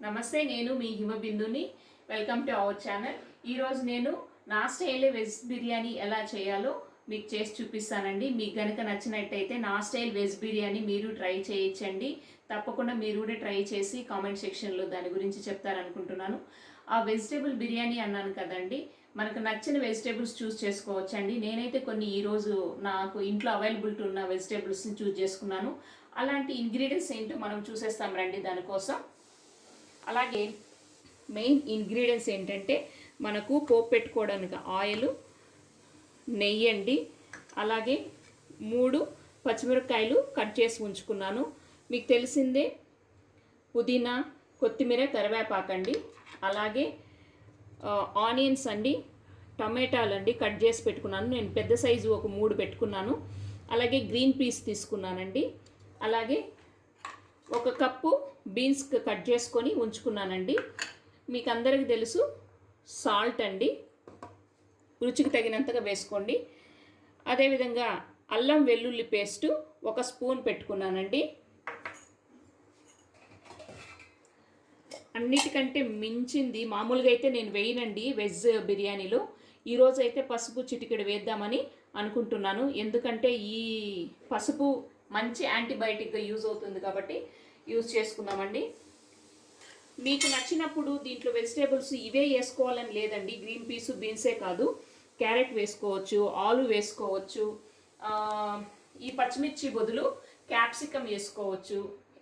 నమస్తే, నేను మీ హిమబిందుని. Welcome to our channel. ఈరోజు నేను నా స్టైల్ వెజ్ బిర్యానీ ఎలా చేయాలో మీకు చేసి చూపిస్తానండి. మీకు కనుక నచ్చినట్టయితే నా స్టైల్ వెజ్ బిర్యానీ మీరు ట్రై చేయొచ్చండి. తప్పకుండా మీరు కూడా ట్రై చేసి కామెంట్ సెక్షన్లో దాని గురించి చెప్తారనుకుంటున్నాను. ఆ వెజిటేబుల్ బిర్యానీ అన్నాను కదండి, మనకు నచ్చిన వెజిటేబుల్స్ చూస్ చేసుకోవచ్చండి. నేనైతే కొన్ని ఈరోజు నాకు ఇంట్లో అవైలబిలిటీ ఉన్న వెజిటేబుల్స్ని చూస్ చేసుకున్నాను. అలాంటి ఇంగ్రీడియంట్స్ ఏంటో మనం చూసేస్తాం రండి. దానికోసం అలాగే మెయిన్ ఇంగ్రీడియంట్స్ ఏంటంటే మనకు పోపు పెట్టుకోవడానికి ఆయిల్, నెయ్యి అండి. అలాగే 3 పచ్చిమిరపకాయలు కట్ చేసి ఉంచుకున్నాను. మీకు తెలిసిందే పుదీనా, కొత్తిమీర, కరివేపాకండి. అలాగే ఆనియన్స్ అండి, టమాటాలు అండి కట్ చేసి పెట్టుకున్నాను. నేను పెద్ద సైజు ఒక 3 పెట్టుకున్నాను. అలాగే గ్రీన్ పీస్ తీసుకున్నానండి. అలాగే 1 కప్పు బీన్స్ కట్ చేసుకొని ఉంచుకున్నానండి. మీకు అందరికీ తెలుసు సాల్ట్ అండి, రుచికి తగినంతగా వేసుకోండి. అదేవిధంగా అల్లం వెల్లుల్లి పేస్టు 1 స్పూన్ పెట్టుకున్నానండి. అన్నిటికంటే మించింది మామూలుగా అయితే నేను వేయనండి వెజ్ బిర్యానీలో. ఈరోజు అయితే పసుపు చిటికెడు వేద్దామని అనుకుంటున్నాను. ఎందుకంటే ఈ పసుపు మంచి యాంటీబయాటిక్గా యూజ్ అవుతుంది కాబట్టి యూజ్ చేసుకున్నామండి. మీకు నచ్చినప్పుడు దీంట్లో వెజిటేబుల్స్ ఇవే వేసుకోవాలని లేదండి. గ్రీన్ పీసు, బీన్సే కాదు, క్యారెట్ వేసుకోవచ్చు, ఆలు వేసుకోవచ్చు, ఈ పచ్చిమిర్చి బదులు క్యాప్సికమ్ వేసుకోవచ్చు.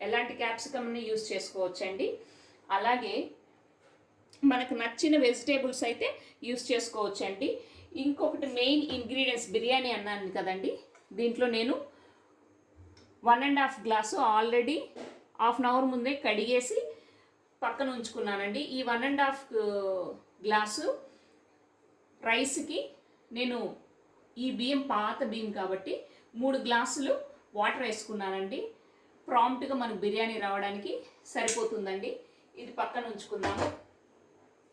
ఎలాంటి క్యాప్సికమ్ని యూజ్ చేసుకోవచ్చండి. అలాగే మనకు నచ్చిన వెజిటేబుల్స్ అయితే యూజ్ చేసుకోవచ్చండి. ఇంకొకటి మెయిన్ ఇంగ్రీడియంట్స్ బిర్యానీ అన్నాను కదండి, దీంట్లో నేను 1.5 glass already half an hour ముందే కడిగేసి పక్కన ఉంచుకున్నానండి. ఈ 1.5 గ్లాసు రైస్కి నేను ఈ బియ్యం పాత బియ్యం కాబట్టి 3 గ్లాసులు వాటర్ వేసుకున్నానండి. ప్రాంప్ట్గా మనకు బిర్యానీ రావడానికి సరిపోతుందండి. ఇది పక్కన ఉంచుకుందాము.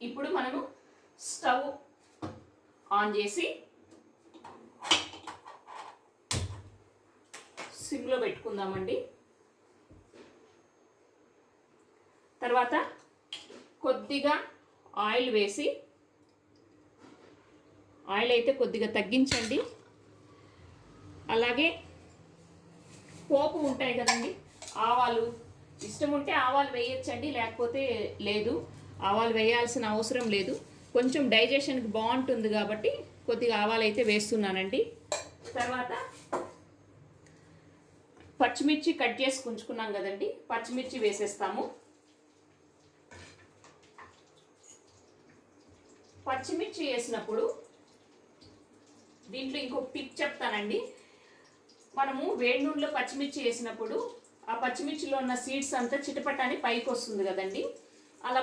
ఇప్పుడు మనము స్టవ్ ఆన్ చేసి సిమ్లో పెట్టుకుందామండి. తర్వాత కొద్దిగా ఆయిల్ వేసి, ఆయిల్ అయితే కొద్దిగా తగ్గించండి. అలాగే పోపు ఉంటాయి కదండి, ఆవాలు ఇష్టం ఉంటే ఆవాలు వేయచ్చండి, లేకపోతే లేదు. ఆవాలు వేయాల్సిన అవసరం లేదు. కొంచెం డైజెషన్కి బాగుంటుంది కాబట్టి కొద్దిగా ఆవాలు అయితే వేస్తున్నానండి. తర్వాత పచ్చిమిర్చి కట్ చేసి ఉంచుకున్నాం కదండి, పచ్చిమిర్చి వేసేస్తాము. పచ్చిమిర్చి వేసినప్పుడు దీంట్లో ఇంకొక టిప్ చెప్తానండి. మనము వేడి నూనెలో పచ్చిమిర్చి వేసినప్పుడు ఆ పచ్చిమిర్చిలో ఉన్న సీడ్స్ అంతా చిటపటాని పైకి వస్తుంది కదండి. అలా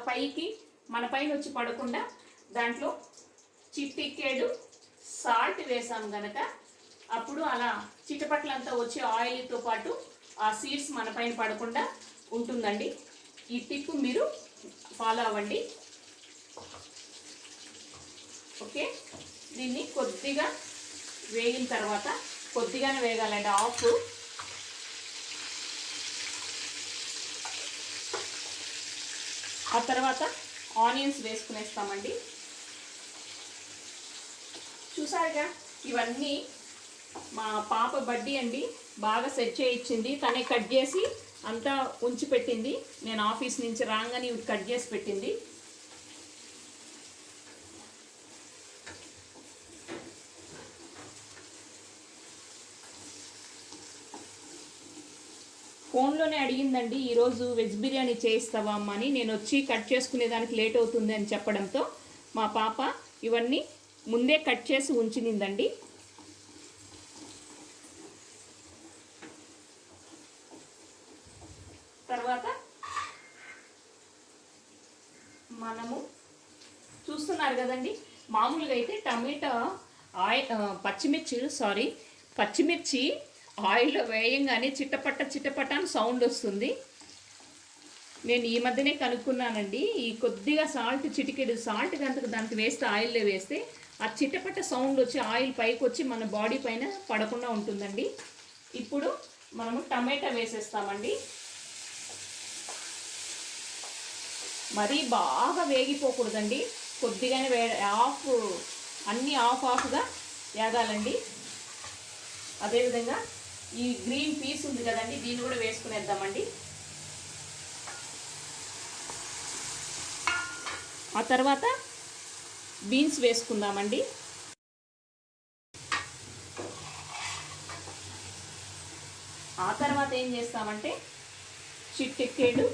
పైకి మన పైన వచ్చి పడకుండా దాంట్లో చిటికెడు సాల్ట్ వేసాం కనుక అప్పుడు అలా చిటపట్లంతా వచ్చి ఆయిల్తో పాటు ఆ సీడ్స్ మన పైన పడకుండా ఉంటుందండి. ఈ టిప్ మీరు ఫాలో అవ్వండి. ఓకే, దీన్ని కొద్దిగా వేగిన తర్వాత, కొద్దిగానే వేగాలండి, ఆఫ్. ఆ తర్వాత ఆనియన్స్ వేసుకునేస్తామండి. చూసారుగా, ఇవన్నీ మా పాప బడ్డీ అండి, బాగా సెట్ చేయించింది. తనే కట్ చేసి అంతా ఉంచి పెట్టింది. నేను ఆఫీస్ నుంచి రాగానే ఇవి కట్ చేసి పెట్టింది. ఫోన్లోనే అడిగిందండి, ఈరోజు వెజ్ బిర్యానీ చేయిస్తావా అమ్మ అని. నేను వచ్చి కట్ చేసుకునేదానికి లేట్ అవుతుంది అని చెప్పడంతో మా పాప ఇవన్నీ ముందే కట్ చేసి ఉంచినిందండి. తర్వాత మనము చూస్తున్నారు కదండి, మామూలుగా అయితే టమాటా పచ్చిమిర్చి ఆయిల్లో వేయంగానే చిట్టపట్ట అని సౌండ్ వస్తుంది. నేను ఈ మధ్యనే కనుక్కున్నానండి. ఈ కొద్దిగా చిటికెడు సాల్ట్ కనుక దానికి వేస్తే, ఆయిల్లో వేస్తే ఆ చిట్టపట్ట సౌండ్ వచ్చి ఆయిల్ పైకి వచ్చి మన బాడీ పైన పడకుండా ఉంటుందండి. ఇప్పుడు మనము టమాటా వేసేస్తామండి. మరీ బాగా వేగిపోకూడదండి, కొద్దిగానే ఆఫ్, అన్నీ ఆఫ్గా వేగాలండి. అదేవిధంగా ఈ గ్రీన్ పీస్ ఉంది కదండి, దీన్ని కూడా వేసుకునేద్దామండి. ఆ తర్వాత బీన్స్ వేసుకుందామండి. ఆ తర్వాత ఏం చేస్తామంటే చిటికెడు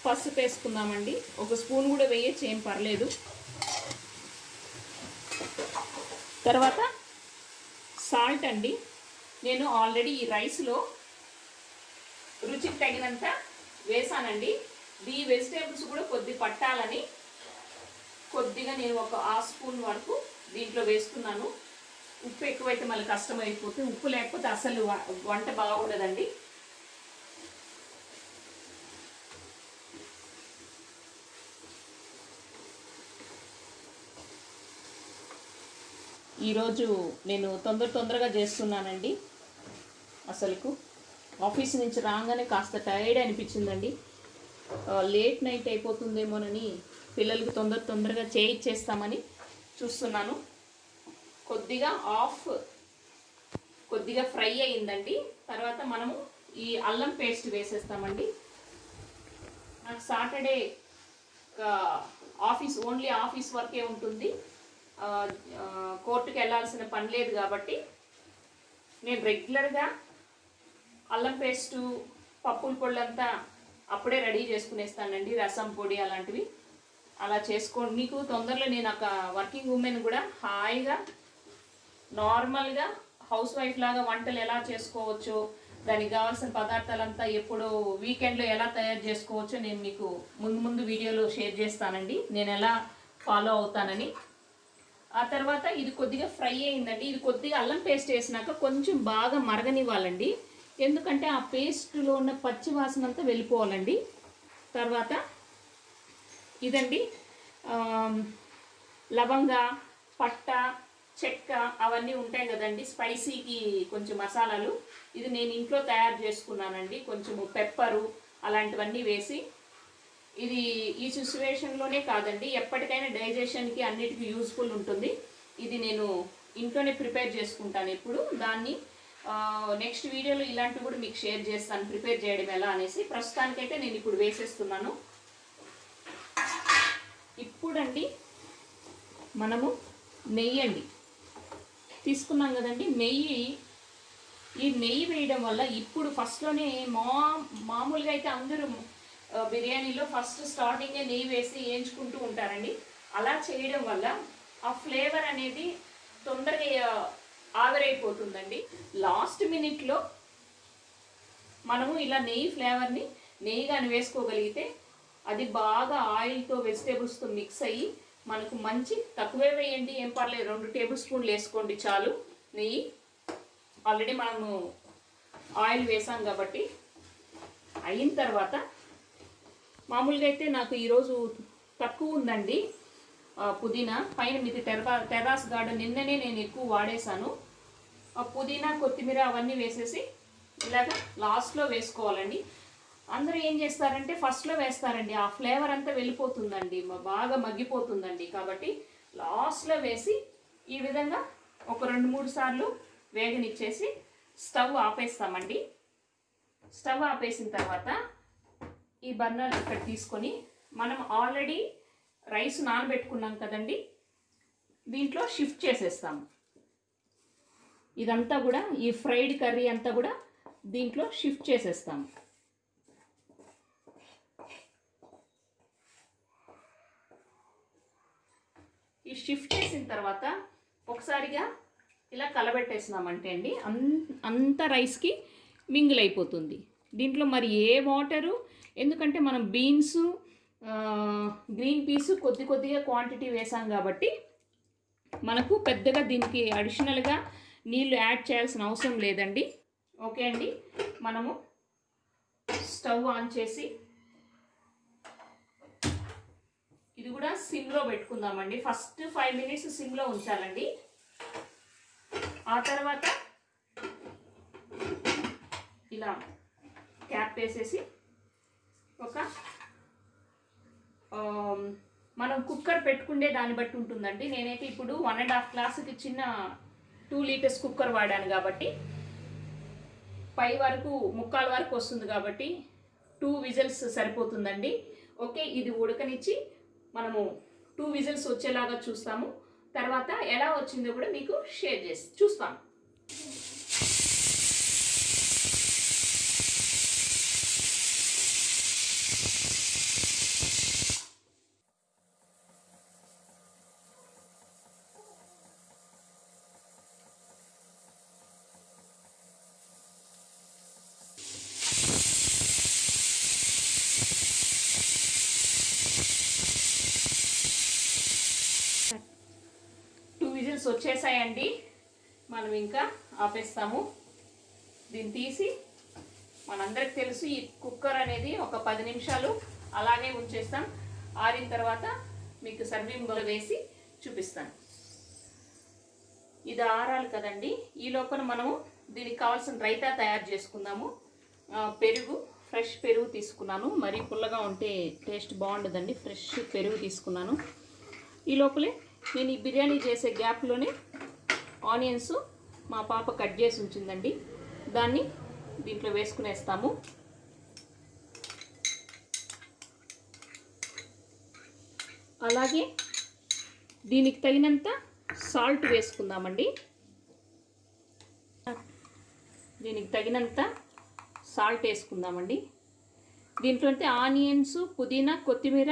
పసుపు వేసుకుందామండి. ఒక స్పూన్ కూడా వేయచ్చు, ఏం పర్లేదు. తర్వాత సాల్ట్ అండి. నేను ఆల్రెడీ ఈ రైస్లో రుచికి తగినంత వేసానండి. ఈ వెజిటేబుల్స్ కూడా కొద్ది పట్టాలని కొద్దిగా నేను ఒక హాఫ్ స్పూన్ వరకు దీంట్లో వేస్తున్నాను. ఉప్పు ఎక్కువైతే మళ్ళీ కష్టం అయిపోతే, ఉప్పు లేకపోతే అసలు వంట బాగుండదండి. ఈరోజు నేను తొందరగా చేస్తున్నానండి. అసలుకు ఆఫీస్ నుంచి రాగానే కాస్త టైర్డ్ అనిపించిందండి. లేట్ నైట్ అయిపోతుందేమోనని పిల్లలకి తొందరగా చేయిచ్చేస్తామని చూస్తున్నాను. కొద్దిగా ఫ్రై అయ్యిందండి. తర్వాత మనము ఈ అల్లం పేస్ట్ వేసేస్తామండి. నాకు సాటర్డే ఓన్లీ ఆఫీస్ వర్కే ఉంటుంది, కోర్టుకి వెళ్ళాల్సిన పని లేదు కాబట్టి నేను రెగ్యులర్గా అల్లం పేస్టు, పప్పుల పొళ్ళంతా అప్పుడే రెడీ చేసుకునేస్తానండి. రసం పొడి అలాంటివి అలా చేసుకోండి. మీకు తొందరలో నేను ఒక వర్కింగ్ ఉమెన్ కూడా హాయిగా నార్మల్గా హౌస్ వైఫ్ లాగా వంటలు ఎలా చేసుకోవచ్చో, దానికి కావాల్సిన పదార్థాలంతా ఎప్పుడు వీకెండ్లో ఎలా తయారు చేసుకోవచ్చో నేను మీకు ముందు వీడియోలో షేర్ చేస్తానండి, నేను ఎలా ఫాలో అవుతానని. ఆ తర్వాత ఇది కొద్దిగా ఫ్రై అయిందండి. ఇది కొద్దిగా అల్లం పేస్ట్ వేసినాక కొంచెం బాగా మరగనివ్వాలండి, ఎందుకంటే ఆ పేస్ట్లో ఉన్న పచ్చి వాసన అంతా వెళ్ళిపోవాలండి. తర్వాత ఇదండి లవంగ, పట్ట, చెక్క అవన్నీ ఉంటాయి కదండి, స్పైసీకి కొంచెం మసాలాలు. ఇది నేను ఇంట్లో తయారు చేసుకున్నానండి. కొంచెము పెప్పరు అలాంటివన్నీ వేసి, ఇది ఈ సిచ్యువేషన్లోనే కాదండి, ఎప్పటికైనా డైజెషన్కి అన్నిటికీ యూస్ఫుల్ ఉంటుంది. ఇది నేను ఇంట్లోనే ప్రిపేర్ చేసుకుంటాను ఎప్పుడు. దాన్ని నెక్స్ట్ వీడియోలో ఇలాంటివి కూడా మీకు షేర్ చేస్తాను, ప్రిపేర్ చేయడం ఎలా అనేసి. ప్రస్తుతానికైతే నేను ఇప్పుడు వేసేస్తున్నాను. ఇప్పుడండి మనము నెయ్యి అండి తీసుకున్నాం కదండి, ఈ నెయ్యి వేయడం వల్ల ఇప్పుడు ఫస్ట్లోనే మామూలుగా అయితే అందరూ బిర్యానీలో ఫస్ట్ స్టార్టింగే నెయ్యి వేసి వేయించుకుంటూ ఉంటారండి. అలా చేయడం వల్ల ఆ ఫ్లేవర్ అనేది తొందరగా ఆవిరైపోతుందండి. లాస్ట్ మినిట్లో మనము ఇలా నెయ్యి ఫ్లేవర్ని నెయ్యిగాని వేసుకోగలిగితే అది బాగా ఆయిల్తో వెజిటేబుల్స్తో మిక్స్ అయ్యి మనకు మంచి, తక్కువే వేయండి ఏం పర్లేదు, 2 టేబుల్ స్పూన్లు వేసుకోండి చాలు నెయ్యి. ఆల్రెడీ మనము ఆయిల్ వేసాం కాబట్టి. అయిన తర్వాత మామూలుగా అయితే నాకు ఈరోజు తక్కువ ఉందండి పుదీనా. పైన మీది టెర్రాస్ గార్డెన్ నిన్ననే నేను ఎక్కువ వాడేశాను. పుదీనా, కొత్తిమీర అవన్నీ వేసేసి ఇలాగ లాస్ట్లో వేసుకోవాలండి. అందరూ ఏం చేస్తారంటే ఫస్ట్లో వేస్తారండి, ఆ ఫ్లేవర్ అంతా వెళ్ళిపోతుందండి, బాగా మగ్గిపోతుందండి. కాబట్టి లాస్ట్లో వేసి ఈ విధంగా ఒక 2-3 సార్లు వేగనిచ్చేసి స్టవ్ ఆపేస్తామండి. స్టవ్ ఆపేసిన తర్వాత ఈ బర్నర్ ఇక్కడ తీసుకొని మనం ఆల్రెడీ రైస్ నానబెట్టుకున్నాం కదండి, దీంట్లో షిఫ్ట్ చేసేస్తాము. ఇదంతా కూడా ఈ ఫ్రైడ్ కర్రీ అంతా కూడా దీంట్లో షిఫ్ట్ చేసేస్తాము. ఈ షిఫ్ట్ చేసిన తర్వాత ఒకసారిగా ఇలా కలబెట్టేసినామంటే అండి అంత రైస్కి మింగిల్ అయిపోతుంది. దీంట్లో మరి ఏ వాటరు, ఎందుకంటే మనం బీన్స్, గ్రీన్ పీస్ కొద్దిగా క్వాంటిటీ వేసాం కాబట్టి మనకు పెద్దగా దీనికి అడిషనల్గా నీళ్ళు యాడ్ చేయాల్సిన అవసరం లేదండి. ఓకే అండి, మనము స్టవ్ ఆన్ చేసి ఇది కూడా సిమ్లో పెట్టుకుందామండి. ఫస్ట్ 5 మినిట్స్ సిమ్లో ఉంచాలండి. ఆ తర్వాత ఇలా క్యాప్ వేసేసి ఒక మనం కుక్కర్ పెట్టుకుండే దాన్ని బట్టి ఉంటుందండి. నేనైతే ఇప్పుడు 1.5 గ్లాసుకి చిన్న 2 లీటర్స్ కుక్కర్ వాడాను కాబట్టి పై వరకు ముక్కాల వరకు వస్తుంది కాబట్టి 2 విజిల్స్ సరిపోతుందండి. ఓకే, ఇది ఉడకనిచ్చి మనము 2 విజిల్స్ వచ్చేలాగా చూస్తాము. తర్వాత ఎలా వచ్చిందో కూడా మీకు షేర్ చేసి చూస్తాను. విజిల్స్ వచ్చేసాయండి. మనం ఇంకా ఆపేస్తాము. దీన్ని తీసి, మనందరికి తెలుసు ఈ కుక్కర్ అనేది ఒక 10 నిమిషాలు అలాగే ఉంచేస్తాం. ఆరిన తర్వాత మీకు సర్వింగ్ బౌల్ వేసి చూపిస్తాను. ఇది ఆరాలి కదండి. ఈ లోపల మనము దీనికి కావాల్సిన రైతా తయారు చేసుకుందాము. పెరుగు, ఫ్రెష్ పెరుగు తీసుకున్నాను. మరీ పుల్లగా ఉంటే టేస్ట్ బాగుండదండి. ఫ్రెష్ పెరుగు తీసుకున్నాను. ఈ లోపలే నేను ఈ బిర్యానీ చేసే గ్యాప్లోనే ఆనియన్స్ మా పాప కట్ చేసి ఉంచిందండి. దాన్ని దీంట్లో వేసుకునేస్తాము. అలాగే దీనికి తగినంత సాల్ట్ వేసుకుందామండి. దీనికి తగినంత సాల్ట్ వేసుకుందామండి. దీంట్లో అంటే ఆనియన్స్, పుదీనా, కొత్తిమీర,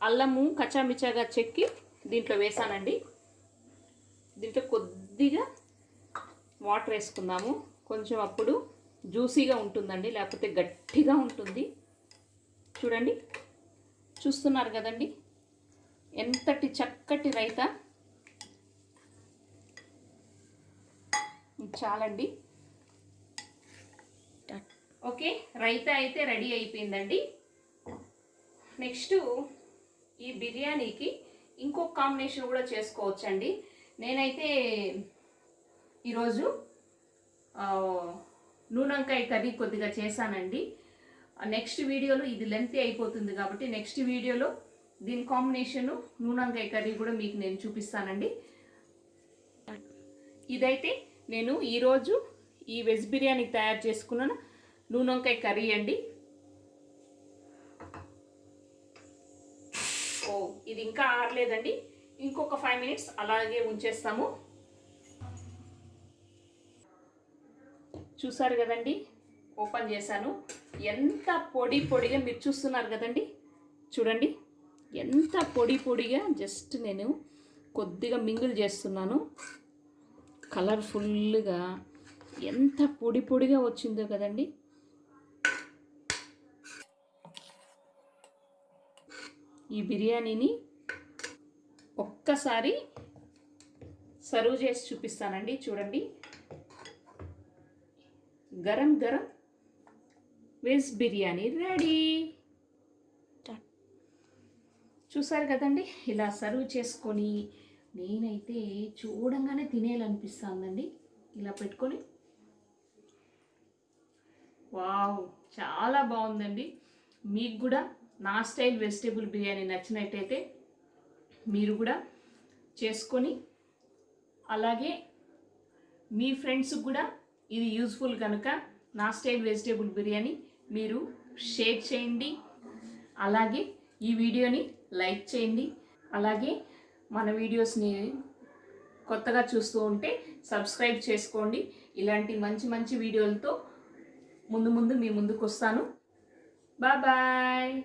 అల్లము కచ్చామిచ్చాగా చెక్కి దీంట్లో వేసానండి. దీంట్లో కొద్దిగా వాటర్ వేసుకుందాము. కొంచెం అప్పుడు జ్యూసీగా ఉంటుందండి, లేకపోతే గట్టిగా ఉంటుంది. చూడండి, చూస్తున్నారు కదండి ఎంతటి చక్కటి రైతా. చాలండి. ఓకే, రైతా అయితే రెడీ అయిపోయిందండి. నెక్స్ట్ ఈ బిర్యానీకి ఇంకొక కాంబినేషన్ కూడా చేసుకోవచ్చండి. నేనైతే ఈరోజు నూనెంకాయ కర్రీ కొద్దిగా చేశానండి. నెక్స్ట్ వీడియోలో ఇది లెంతీ అయిపోతుంది కాబట్టి నెక్స్ట్ వీడియోలో దీని కాంబినేషను నూనెంకాయ కర్రీ కూడా మీకు నేను చూపిస్తానండి. ఇదైతే నేను ఈరోజు ఈ వెజ్ బిర్యానీ తయారు చేసుకున్న నూనెంకాయ కర్రీ అండి. ఇది ఇంకా ఆరలేదండి. ఇంకొక 5 మినిట్స్ అలాగే ఉంచేస్తాము. చూసారు కదండి, ఓపెన్ చేశాను. ఎంత పొడి పొడిగా మీరు చూస్తున్నారు కదండి. చూడండి ఎంత పొడి పొడిగా, జస్ట్ నేను కొద్దిగా మింగిల్ చేస్తున్నాను. కలర్ఫుల్గా ఎంత పొడి పొడిగా వచ్చిందో కదండి. ఈ బిర్యానీని ఒక్కసారి సర్వ్ చేసి చూపిస్తానండి. చూడండి, గరం గరం వెజ్ బిర్యానీ రెడీ. చూసారు కదండి, ఇలా సర్వ్ చేసుకొని నేనైతే చూడంగానే తినేయాలనిపిస్తుందండి. ఇలా పెట్టుకొని, వావ్, చాలా బాగుందండి. మీకు కూడా నా స్టైల్ వెజిటేబుల్ బిర్యానీ నచ్చినట్టయితే మీరు కూడా చేసుకొని, అలాగే మీ ఫ్రెండ్స్కి కూడా ఇది యూజ్ఫుల్ కనుక నా స్టైల్ వెజిటేబుల్ బిర్యానీ మీరు షేర్ చేయండి. అలాగే ఈ వీడియోని లైక్ చేయండి. అలాగే మన వీడియోస్ని కొత్తగా చూస్తూ ఉంటే సబ్స్క్రైబ్ చేసుకోండి. ఇలాంటి మంచి మంచి వీడియోలతో ముందు మీ ముందుకు వస్తాను. బాయ్.